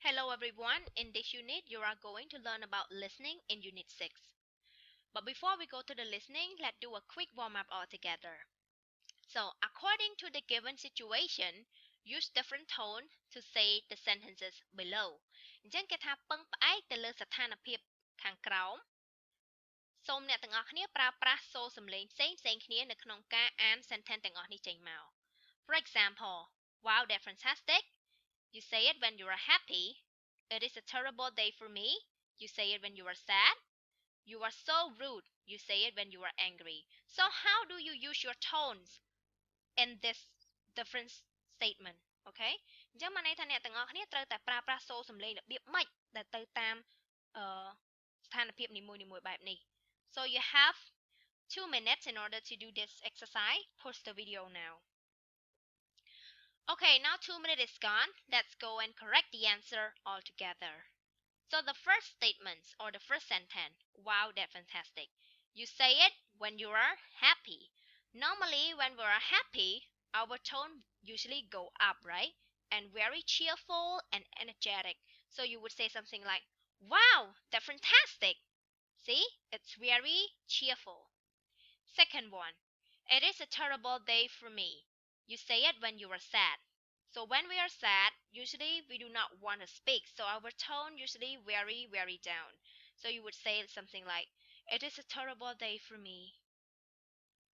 Hello everyone, in this unit you are going to learn about listening in Unit 6. But before we go to the listening, let's do a quick warm-up all together. So, according to the given situation, use different tone to say the sentences below. អញ្ចឹងគេថាពឹងផ្អែកទៅលើស្ថានភាពខាងក្រោមសូមអ្នកទាំងអស់គ្នាប្រើប្រាស់សូរសំឡេងផ្សេងៗគ្នានៅក្នុងការអាន sentence ទាំងអស់នេះចេញមក For example, wow, that's fantastic. You say it when you are happy. It is a terrible day for me. You say it when you are sad. You are so rude. You say it when you are angry. So how do you use your tones in this different statement? Okay? អញ្ចឹងមកន័យថាអ្នកទាំងអស់គ្នាត្រូវតែប្រើប្រាស់សូរសំឡេងរបៀបម៉េចដែលទៅតាមស្ថានភាពនីមួយៗបែបនេះ So you have 2 minutes in order to do this exercise. Pause the video now. Okay, now 2 minutes is gone. Let's go and correct the answer all together. So the first statement or the first sentence, wow, that's fantastic. You say it when you are happy. Normally, when we are happy, our tone usually go up, right? And very cheerful and energetic. So you would say something like, wow, that's fantastic. See, it's very cheerful. Second one, it is a terrible day for me. You say it when you are sad. So when we are sad, usually we do not want to speak. So our tone usually very down. So you would say something like, it is a terrible day for me.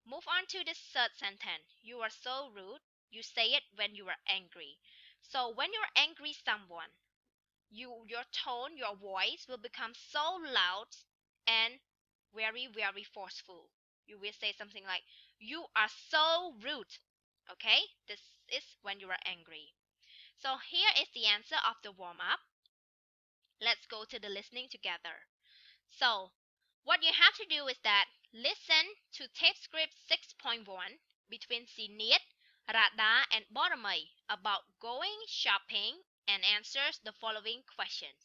Move on to the third sentence. You are so rude. You say it when you are angry. So when you're angry someone, your tone, your voice will become so loud and very forceful. You will say something like, you are so rude. Okay, this is when you are angry. So here is the answer of the warm-up. Let's go to the listening together. So what you have to do is that listen to tape script 6.1 between Sinead, Radha and Boromai about going shopping and answers the following questions.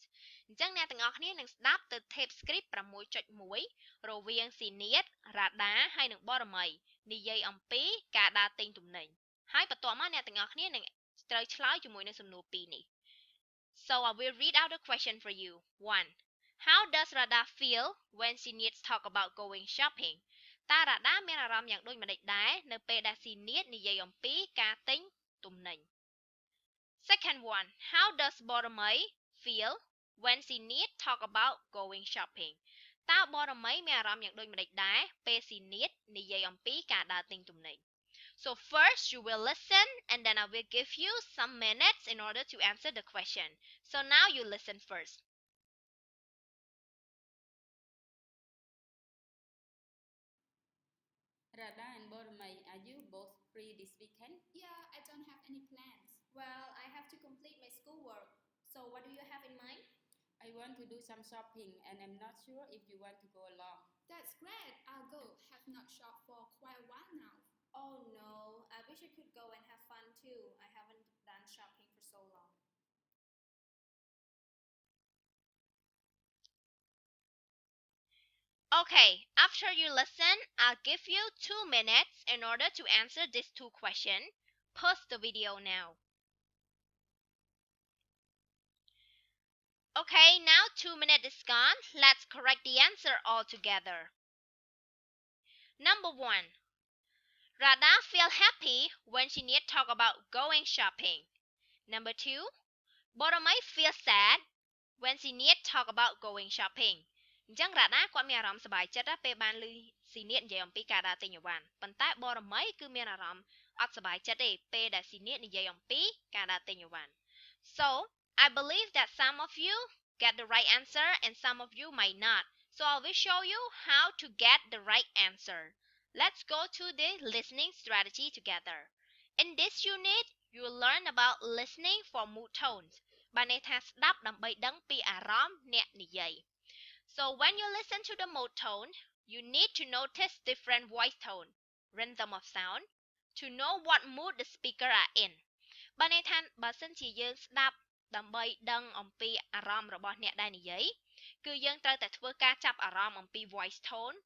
អញ្ចឹងអ្នកទាំងអស់គ្នានឹងស្ដាប់ទៅ tape script 6.1 រវាង Sinead, Radha ហើយនិង Boromai និយាយអំពីការដើរទិញទំនិញហើយបន្ទាប់មកអ្នកទាំងអស់គ្នានឹងត្រូវឆ្លើយជាមួយនឹងសំណួរពីរនេះ So I will read out the question for you. 1. How does Radha feel when Sinead talk about going shopping? តើ Radha មានអារម្មណ៍យ៉ាងដូចម្តេចដែរនៅពេលដែល Sinead និយាយអំពីការទិញទំនិញ Second one, how does Boromai feel when Sinead talk about going shopping? តើ Boromai មានអារម្មណ៍យ៉ាងដូចម្តេចដែរពេល Sinead និយាយអំពីការដើរទិញទំនិញ So first you will listen and then I will give you some minutes in order to answer the question. So now you listen first. Radha and Boromai, are you both free this weekend? Yeah, I don't have any plans. Well, I have to complete my schoolwork. So what do you have in mind? I want to do some shopping and I'm not sure if you want to go along. That's great. I'll go. Have not shopped for quite a while now. Oh no, I wish I could go and have fun too. I haven't done shopping for so long. Okay, after you listen, I'll give you 2 minutes in order to answer these two questions. Pause the video now. Okay, now 2 minutes is gone. Let's correct the answer all together. Number 1. Radha feel happy when Sinead talk about going shopping. Number 2. Boromai feel sad when Sinead talk about going shopping. អញ្ចឹង Radha គាត់មានអារម្មណ៍សប្បាយចិត្តពេលបានឮ Sinead និយាយអំពីការដើរទិញអីវ៉ាន់ប៉ុន្តែ Boromai គឺមានអារម្មណ៍អត់សប្បាយចិត្តទេពេលដែល Sinead និយាយអំពីការដើរទិញអីវ៉ាន់ So I believe that some of you get the right answer and some of you might not. So I will show you how to get the right answer. Let's go to the listening strategy together. In this unit, you will learn about listening for mood tones. បានន័យថាស្ដាប់ដើម្បីដឹងពីអារម្មណ៍អ្នកនិយាយ So when you listen to the mood tone, you need to notice different voice tone, rhythm of sound, to know what mood the speaker are in. បានន័យថាបើសិនជាយើងស្ដាប់ដើម្បីដឹងអំពីអារម្មណ៍របស់អ្នកដែលនិយាយគឺយើងត្រូវតែធ្វើការចាប់អារម្មណ៍អំពី voice tone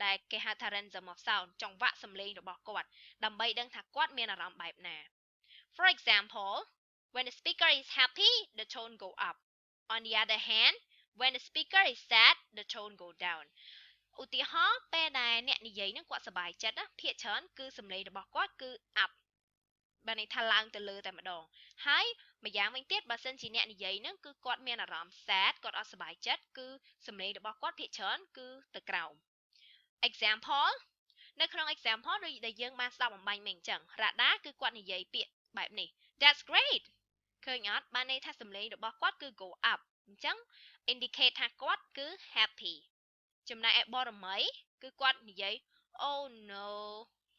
ដែលគេហៅថា rhythm of sound ចង្វាក់សំឡេងរបស់គាត់ដើម្បីដឹងថាគាត់មានអារម្មណ៍បែបណា For example, When the speaker is happy, the tone go up. On the other hand, when the speaker is sad, the tone go down. ឧទាហរណ៍ពេលដែលអ្នកនិយាយនឹងគាត់សប្បាយចិត្តណាភាគច្រើនគឺសំឡេងរបស់គាត់គឺ up បានន័យថាឡើងទៅលើតែម្ដងហើយម្យ៉ាងវិញទៀតបើសិនជាអ្នកនិយាយនឹងគឺគាត់មានអារម្មណ៍ sad គាត់អត់សប្បាយចិត្តគឺសំឡេងរបស់គាត់ភាគច្រើនគឺទៅក្រោម example នៅក្នុង example ដូចដែលយើងបានស្ដាប់បំបញ្ញមិញអញ្ចឹងរ៉ាដាគឺគាត់និយាយពាក្យបែបនេះ That's great ឃើញអត់បានន័យថាសំឡេងរបស់គាត់គឺ go up អញ្ចឹង indicate ថាគាត់គឺ happy ចំណែកឯបរមីគឺគាត់និយាយ Oh no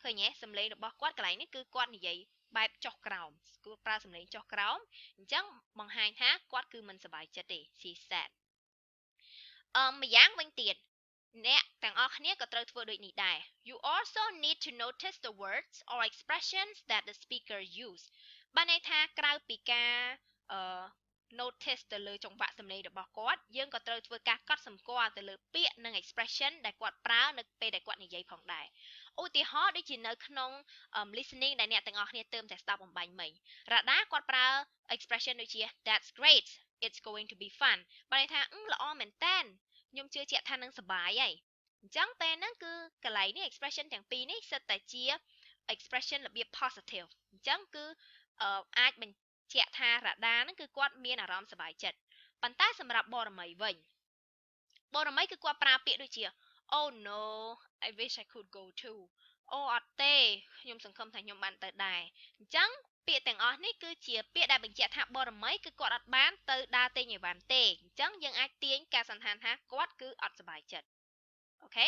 ឃើញទេសំឡេងរបស់គាត់កន្លែងនេះគឺគាត់និយាយបែបចុះក្រោមគឺប្រើសំឡេងចុះក្រោមអញ្ចឹងបង្ហាញថាគាត់គឺមិនសប្បាយចិត្តទេ she said ម្យ៉ាងវិញទៀតអ្នកទាំងអស់គ្នាក៏ត្រូវធ្វើដូចនេះដែរ You also need to notice the words or expressions that the speaker use បានន័យថាក្រៅពីការnotice ទៅលើចង្វាក់សំឡេងរបស់គាត់យើងក៏ត្រូវធ្វើការកត់សម្គាល់ទៅលើពាក្យនិង expression ដែលគាត់ប្រើនៅពេលដែលគាត់និយាយផងដែរឧទាហរណ៍ដូចជានៅក្នុង listening ដែលអ្នកទាំងអស់គ្នាទើបតែស្ដាប់បំបញ្ញមិញរ៉ាដាគាត់ប្រើ expression ដូចជា That's great it's going to be fun បានន័យថាល្អមែនតើខ្ញុំជឿជាក់ថានឹងសប្បាយហើយអញ្ចឹងពេលហ្នឹងគឺកន្លែងនេះ expression ទាំងពីរនេះសិតតែជា expression របៀប positive អញ្ចឹងគឺអាចបញ្ជាក់ថារ៉ាដាហ្នឹងគឺគាត់មានអារម្មណ៍សប្បាយចិត្តប៉ុន្តែសម្រាប់បរមីវិញបរមីគឺគាត់ប្រើពាក្យដូចជា Oh no I wish I could go too អូអត់ទេខ្ញុំសង្ឃឹមថាខ្ញុំបានទៅដែរអញ្ចឹងពាក្យទាំងអស់នេះគឺជាពាក្យដែលបញ្ជាក់ថាបរមីគឺគាត់អត់បានទៅដើរទិញអីវ៉ាន់ទេអញ្ចឹងយើងអាចទាញការសន្និដ្ឋានថាគាត់គឺអត់សប្បាយចិត្តអូខេ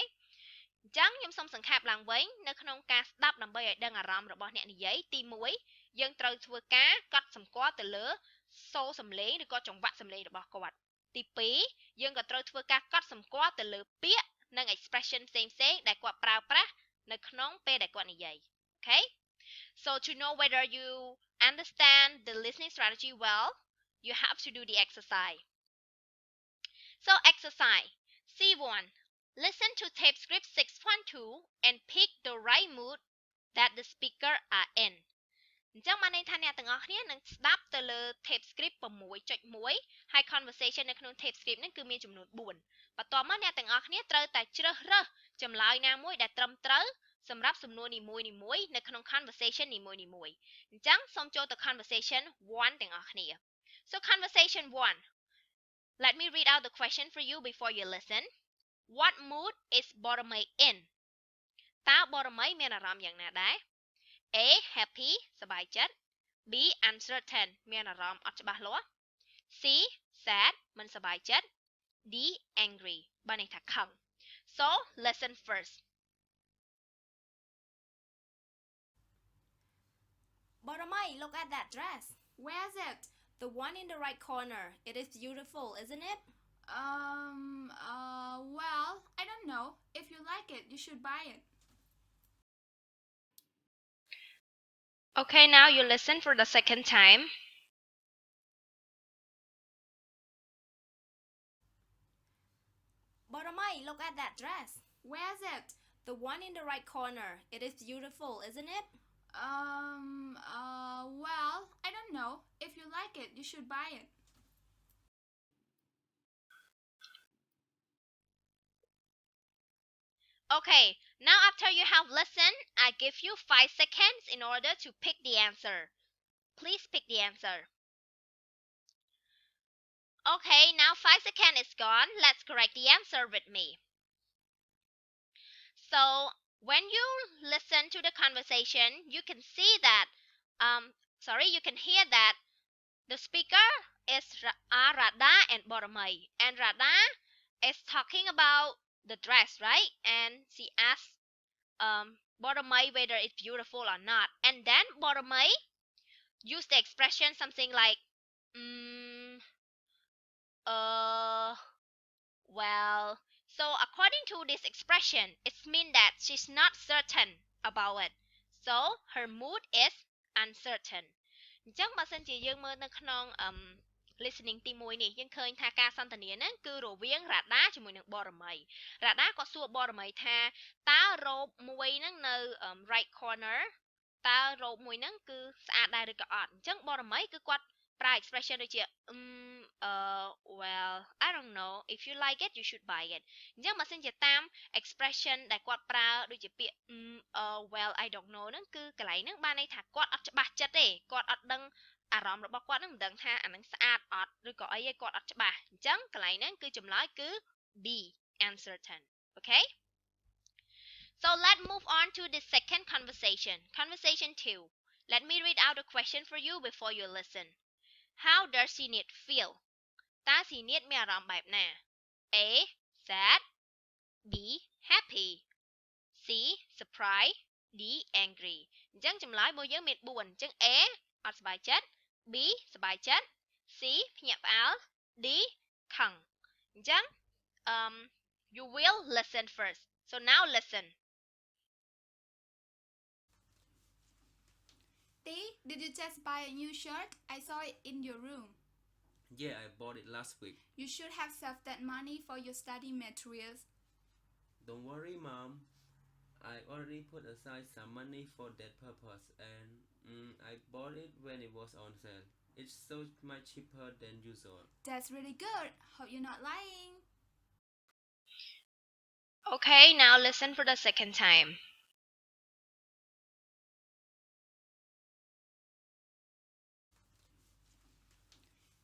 អញ្ចឹងខ្ញុំសូមសង្ខេបឡើងវិញនៅក្នុងការស្ដាប់ដើម្បីឲ្យដឹងអារម្មណ៍របស់អ្នកនិយាយទី1យើងត្រូវធ្វើការកត់សម្គាល់ទៅលើសូរសំឡេងឬក៏ចង្វាក់សំឡេងរបស់គាត់ទី2យើងក៏ត្រូវធ្វើការកត់សម្គាល់ទៅលើពាក្យនិង expression ផ្សេងៗដែលគាត់ប្រើប្រាស់នៅក្នុងពេលដែលគាត់និយាយអូខេ So to know whether you understand the listening strategy well you have to do the exercise So exercise C1 Listen to tape script 612 and pick the right mood that the speaker are in អញ្ចឹងបានន័យថាអ្នកទាំងអស់គ្នានឹងស្ដាប់ទៅលើ tape script 6.1 ហើយ conversation នៅក្នុង tape script នេះគឺមានចំនួន4បន្ទាប់មកអ្នកទាំងអស់គ្នាត្រូវតែជ្រើសរើសចម្លើយណាមួយដែលត្រឹមត្រូវសម្រាប់សំណួរនីមួយៗនៅក្នុង conversation នីមួយៗអញ្ចឹងសូមចូលទៅ conversation 1 ទាំងអស់គ្នា So conversation 1 Let me read out the question for you before you listen What mood is Boromei in តើបរមីមានអារម្មណ៍យ៉ាងណាដែរ A happy សប្បាយចិត្ត B uncertain មានអារម្មណ៍អត់ច្បាស់លាស់ C sad មិនសប្បាយចិត្ត D angry បានន័យថាខឹង So listen first Boromai look at that dress Where's it? The one in the right corner It is beautiful isn't it Well, I don't know. If you like it, you should buy it. Okay, now you listen for the second time. Boromai, look at that dress. Where's it? The one in the right corner. It is beautiful, isn't it? Well, I don't know. If you like it, you should buy it. Okay, now after you have listened, I give you 5 seconds in order to pick the answer. Please pick the answer. Okay, now 5 seconds is gone. Let's correct the answer with me. So, when you listen to the conversation, you can see that, you can hear that the speaker is Rada and Boromai. And Rada is talking about the dress, right? And she asks Boromai whether it's beautiful or not. And then Boromai used the expression something like, well, so according to this expression, it means that she's not certain about it. So her mood is uncertain. អញ្ចឹងបើសិនជាយើងមើលនៅក្នុង listening ទី1នេះយើងឃើញថាការសន្ទនាហ្នឹងគឺរវាងរ៉ាដាជាមួយនឹងបរមីរ៉ាដាក៏សួរបរមីថាតើរ៉ូបមួយហ្នឹងនៅ right corner តើរ៉ូបមួយហ្នឹងគឺស្អាតដែរឬក៏អត់អញ្ចឹងបរមីគឺគាត់ ប្រើ expression ដូចជា well I don't know if you like it you should buy it អញ្ចឹងបើសិនជាតាម expression ដែលគាត់ប្រើដូចជាពាក្យ well I don't know ហ្នឹងគឺកន្លែងហ្នឹងបានន័យថាគាត់អត់ច្បាស់ចិត្តទេគាត់អត់ដឹងអារម្មណ៍របស់គាត់ហ្នឹងមិនដឹងថាអាហ្នឹងស្អាតអត់ឬក៏អីឯងគាត់អត់ច្បាស់អញ្ចឹងកន្លែងហ្នឹងគឺចម្លើយគឺ B uncertain okay so let's move on to the second conversation conversation 2 let me read out a question for you before you listen how does Sinead feel តើ Sinead មានអារម្មណ៍បែបណា A sad B happy C surprise D angry អញ្ចឹងចម្លើយរបស់យើងមាន4អញ្ចឹង A អត់សប្បាយចិត្ត B សប្បាយចិត្ត C ភ្ញាក់ផ្អើល D ខឹងអញ្ចឹង you will listen first so now listen D, did you just buy a new shirt? I saw it in your room. Yeah, I bought it last week. You should have saved that money for your study materials. Don't worry, Mom. I already put aside some money for that purpose, and I bought it when it was on sale. It's so much cheaper than usual. That's really good. Hope you're not lying. okay now listen for the second time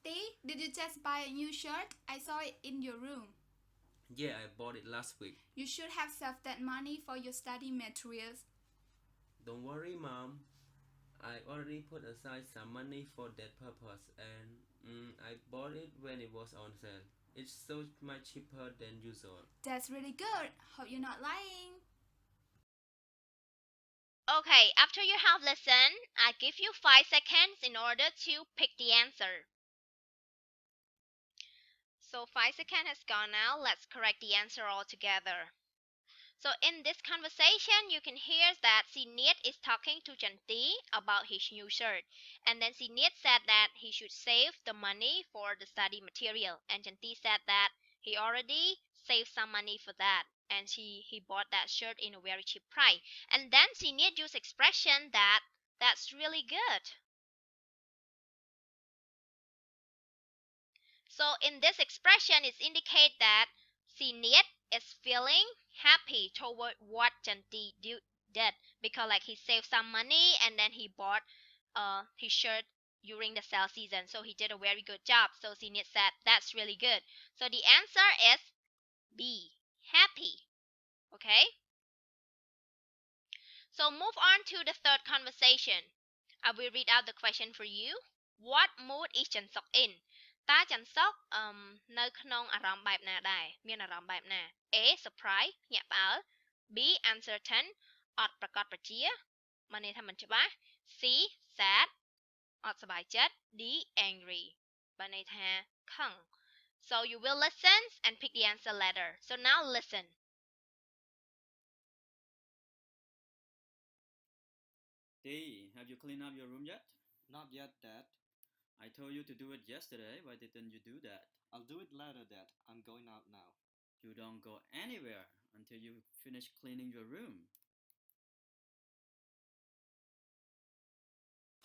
D, did you just buy a new shirt? I saw it in your room. Yeah, I bought it last week. You should have saved that money for your study materials. Don't worry, Mom. I already put aside some money for that purpose, and I bought it when it was on sale. It's so much cheaper than usual. That's really good. Hope you're not lying. okay after you have listened I give you 5 seconds in order to pick the answer so 5 seconds has gone now let's correct the answer all together so in this conversation you can hear that Sinead is talking to Chanti about his new shirt and then Sinead said that he should save the money for the study material and Chanti said that he already saved some money for that and he bought that shirt in a very cheap price and then Sinead used expression that that's really good so in this expression it indicates that Sinead is feeling happy toward what Chanti did because like he saved some money and then he bought his shirt during the sale season so he did a very good job so Sinead said that's really good so the answer is B happy okay so move on to the third conversation I will read out the question for you what mood is Chansok in តើចន្ទសុកនៅក្នុងអារម្មណ៍បែបណាដែរមានអារម្មណ៍បែបណា A surprise ភ្ញាក់ផ្អើល B uncertain អត់ប្រកបប្រជាមានន័យថាមិនច្បាស់ C sad អត់សប្បាយចិត្ត D angry មានន័យថាខឹង so you will listen and pick the answer later so now listen D, have you cleaned up your room yet? Not yet, Dad. I told you to do it yesterday. Why didn't you do that? I'll do it later, Dad. I'm going out now. You don't go anywhere until you finish cleaning your room.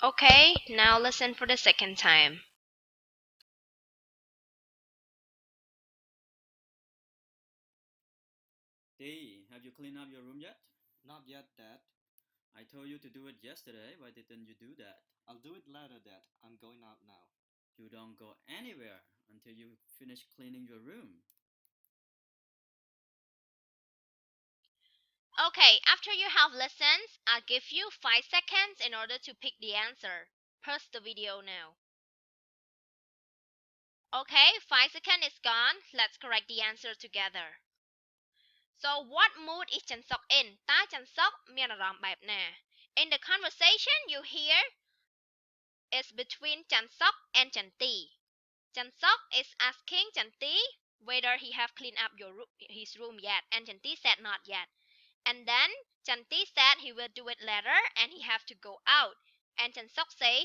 okay now listen for the second time D, have you cleaned up your room yet? Not yet, Dad. I told you to do it yesterday. Why didn't you do that? I'll do it later, Dad. I'm going out now. You don't go anywhere until you finish cleaning your room. okay after you have listened I'll give you 5 seconds in order to pick the answer pause the video now okay 5 seconds is gone let's correct the answer together so what mood is Chansok in តើចន្ទសុកមានអារម្មណ៍បែបណា in the conversation you hear is between Chansok and Chanti Chansok is asking Chanti whether he have cleaned up his room yet and Chanti said not yet and then Chanti said he will do it later and he have to go out and Chansok say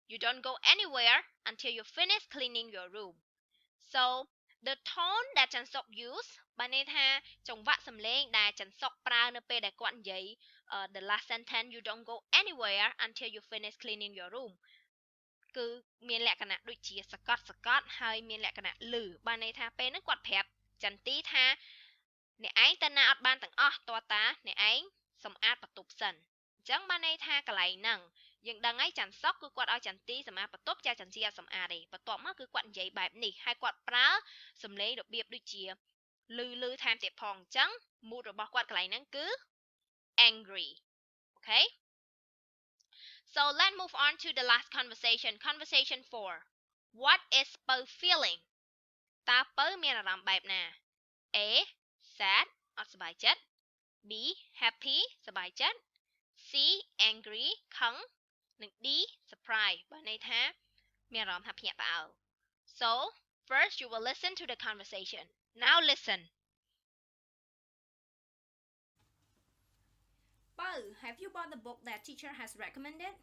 you don't go anywhere until you finish cleaning your room so the tone that Chansok use បានន័យថាចង្វាក់សំឡេងដែលChansokប្រើនៅពេលដែលគាត់និយាយthe last sentence you don't go anywhere until you finish cleaning your room គឺមានលក្ខណៈដូចជាសកត់ហើយមានលក្ខណៈលឺបានន័យថាពេលហ្នឹងគាត់ប្រាប់ចន្ទីថាអ្នកឯងទៅណាអត់បានទាំងអស់តើតាអ្នកឯងសម្អាតបន្ទប់សិនអញ្ចឹងបានន័យថាកន្លែងហ្នឹងយើងដឹងហើយច័ន្ទសុកគឺគាត់ឲ្យចន្ទីសម្អាតបន្ទប់ចាចន្ទីអត់សម្អាតទេបន្ទាប់មកគឺគាត់និយាយបែបនេះហើយគាត់ប្រើសំឡេងរបៀបដូចជាលឺថែមទៀតផងអញ្ចឹង mood របស់គាត់កន្លែងហ្នឹងគឺ angry okay so let's move on to the last conversation 4 what is Pau feeling តើពៅមានអារម្មណ៍បែបណា A sad អត់សប្បាយចិត្ត B happy សប្បាយចិត្ត C angry ខឹងនិង D surprise បើន័យថាមានអារម្មណ៍ថាភ្ញាក់ផ្អើល so first you will listen to the conversation now listen Pau, have you bought the book that teacher has recommended?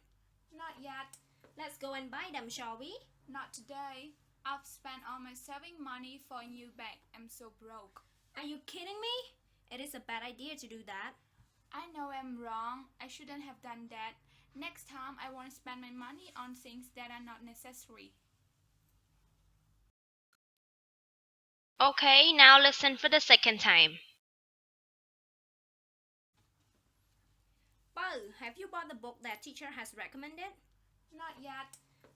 Not yet. Let's go and buy them, shall we? Not today. I've spent all my saving money for a new bag. I'm so broke. Are you kidding me? It is a bad idea to do that. I know I'm wrong. I shouldn't have done that. Next time, I won't spend my money on things that are not necessary. Okay, now listen for the second time. Pau, have you bought the book that teacher has recommended? Not yet.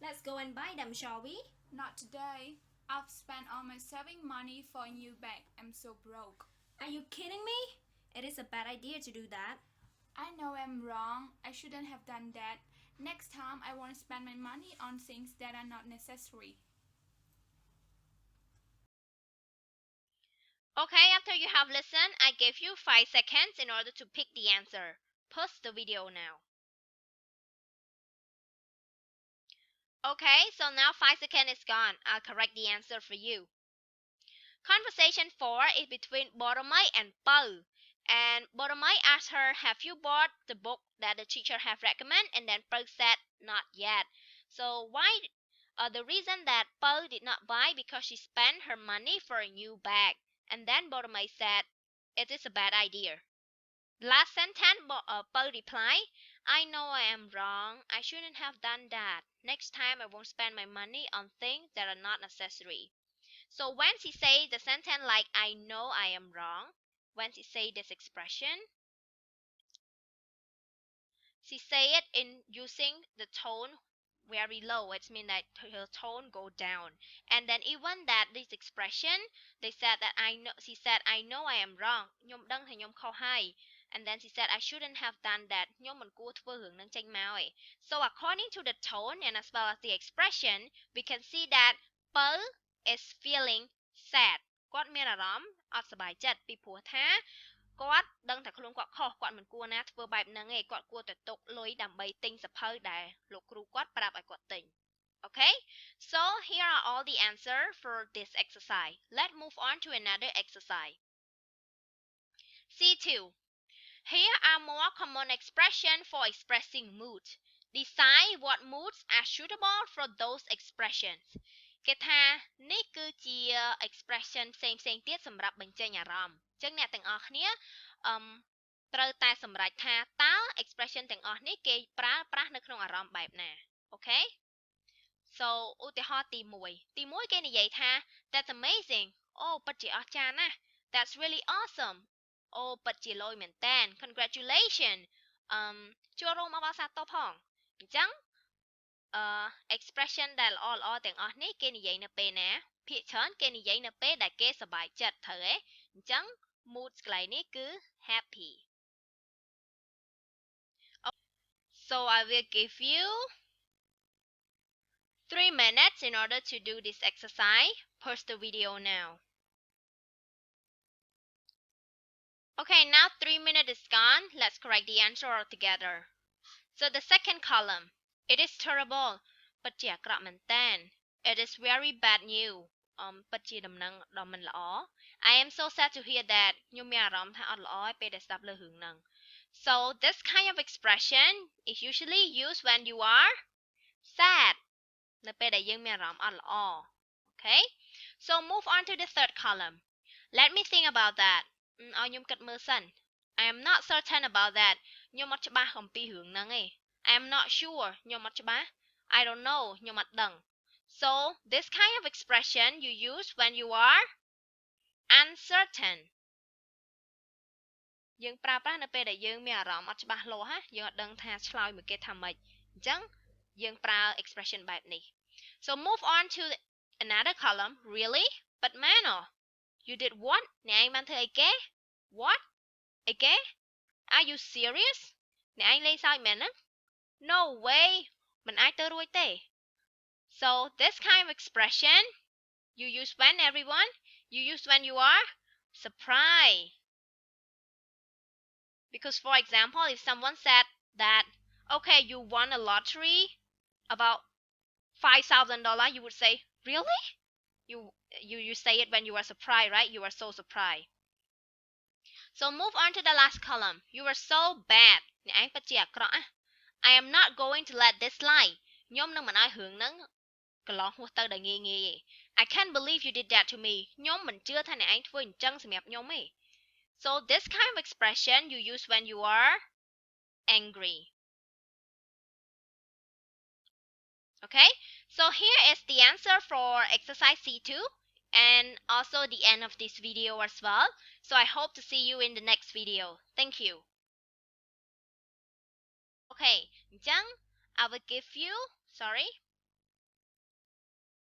Let's go and buy them, shall we? Not today. I've spent all my saving money for a new bag. I'm so broke. Are you kidding me? It is a bad idea to do that. I know I'm wrong. I shouldn't have done that. Next time, I won't spend my money on things that are not necessary. Okay, after you have listened, I gave you 5 seconds in order to pick the answer. Pause the video now. Okay, so now 5 seconds is gone. I'll correct the answer for you. Conversation 4 is between Boromai and Pau. And Boromai asked her, have you bought the book that the teacher have recommended? And then Pau said, not yet. So why? The reason that Pau did not buy because she spent her money for a new bag. And then Boromai said, it is a bad idea. Last sentence, Pau replied, I know I am wrong. I shouldn't have done that. Next time I won't spend my money on things that are not necessary. So when she say the sentence like I know I am wrong, when she say this expression, she say it in using the tone very low. It means that her tone go down. And then even that this expression, they said that she said I know I am wrong. ខ្ញុំដឹងថាខ្ញុំខុសហើយ And then she said I shouldn't have done that. ខ្ញុំមិនគួរធ្វើរឿងហ្នឹងចេញមកឯង So according to the tone and as well as the expression, we can see that Pau is feeling sad. គាត់មានអារម្មណ៍អត់សប្បាយចិត្តពីព្រោះថាគាត់ដឹងថាខ្លួនគាត់ខុសគាត់មិនគួរណាធ្វើបែបហ្នឹងទេគាត់គួរតែទុកលុយដើម្បីទិញសភៅដែលលោកគ្រូគាត់ប្រាប់ឲ្យគាត់ទិញ Okay, so here are all the answers for this exercise. Let's move on to another exercise. C2. Here are more common expressions for expressing mood. Decide what moods are suitable for those expressions. គេថានេះគឺជា expression ផ្សេងៗទៀតសម្រាប់បញ្ចេញអារម្មណ៍អញ្ចឹងអ្នកទាំងអស់គ្នាត្រូវតែសម្រេចថាតើ expression ទាំងអស់នេះគេប្រើប្រាស់នៅក្នុងអារម្មណ៍បែបណា Okay, so ឧទាហរណ៍ទី1គេនិយាយថា That's amazing. អូពិតជាអស្ចារ្យណាស់ That's really awesome. អូពិតជាលយមែនតើ Congratulations. ចូលរួមអបអរសាទរផងអញ្ចឹងexpression ដែលល្អទាំងអស់នេះគេនិយាយនៅពេលណាភាគច្រើនគេនិយាយនៅពេលដែលគេសប្បាយចិត្តត្រូវទេអញ្ចឹង mood កន្លែងនេះគឺ happy. So I will give you 3 minutes in order to do this exercise. Pause the video now. Okay, now 3 minutes is gone. Let's correct the answer all together. So the second column, it is terrible. ពិតជាអាក្រក់មែនតើ It is very bad news. ពិតជាដំណឹងដ៏មិនល្អ I am so sad to hear that. ខ្ញុំមានអារម្មណ៍ថាអត់ល្អឯពេលដែលស្ដាប់លើរឿងហ្នឹង So this kind of expression is usually used when you are sad. នៅពេលដែលយើងមានអារម្មណ៍អត់ល្អ Okay, so move on to the third column. Let me think about that. ឲ្យខ្ញុំគិតមើលសិន I am not certain about that. ខ្ញុំអត់ច្បាស់អំពីរឿងហ្នឹងឯង I am not sure. ខ្ញុំអត់ច្បាស់ I don't know ខ្ញុំអត់ដឹង So this kind of expression you use when you are uncertain យើងប្រើប្រាស់នៅពេលដែលយើងមានអារម្មណ៍អត់ច្បាស់លាស់ណាយើងអត់ដឹងថាឆ្លើយមួយគេថាម៉េចអញ្ចឹងយើងប្រើ expression បែបនេះ So move on to another column really but Mano you did what អ្នកឯងបានធ្វើអីគេ What អីគេ Are you serious អ្នកឯងលេងសើចមែនណា No way មិនអាចទៅរួចទេ So this kind of expression you use when everyone you use when you are surprised because for example if someone said that okay you won a lottery about $5,000 you would say really you say it when you are surprised right you are so surprised So move on to the last column you are so bad អ្នកឯងពិតជាអាក្រក់ណា I am not going to let this lie ខ្ញុំនឹងមិនឲ្យរឿងហ្នឹងកន្លងហួសទៅដោយងាយៗទេ I can't believe you did that to me ខ្ញុំមិនជឿថាអ្នកឯងធ្វើអញ្ចឹងសម្រាប់ខ្ញុំទេ So this kind of expression you use when you are angry Okay so here is the answer for exercise C2 and also the end of this video as well so I hope to see you in the next video thank you Okay អញ្ចឹង I will give you sorry